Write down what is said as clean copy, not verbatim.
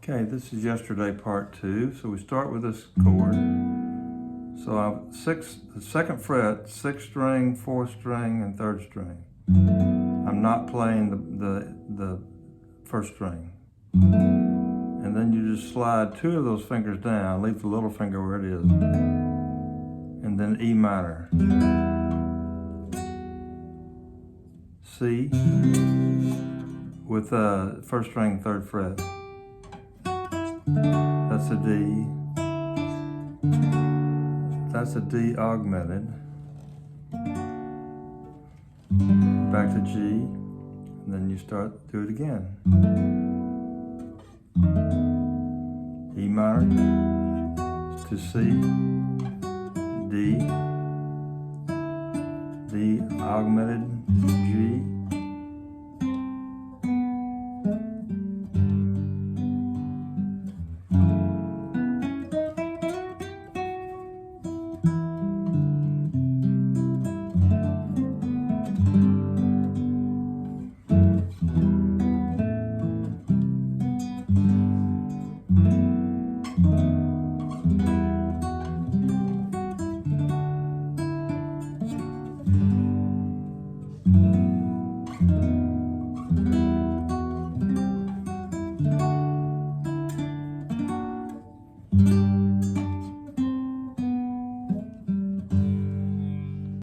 Okay, this is yesterday part 2. So we start with this chord. So I have the 2nd fret, 6th string, 4th string, and 3rd string. I'm not playing the 1st string. And then you just slide 2 of those fingers down, leave the little finger where it is. And then E minor. C with 1st string, 3rd fret. That's a D. That's a D augmented. Back to G, and then you do it again. E minor to C, D, D augmented, G,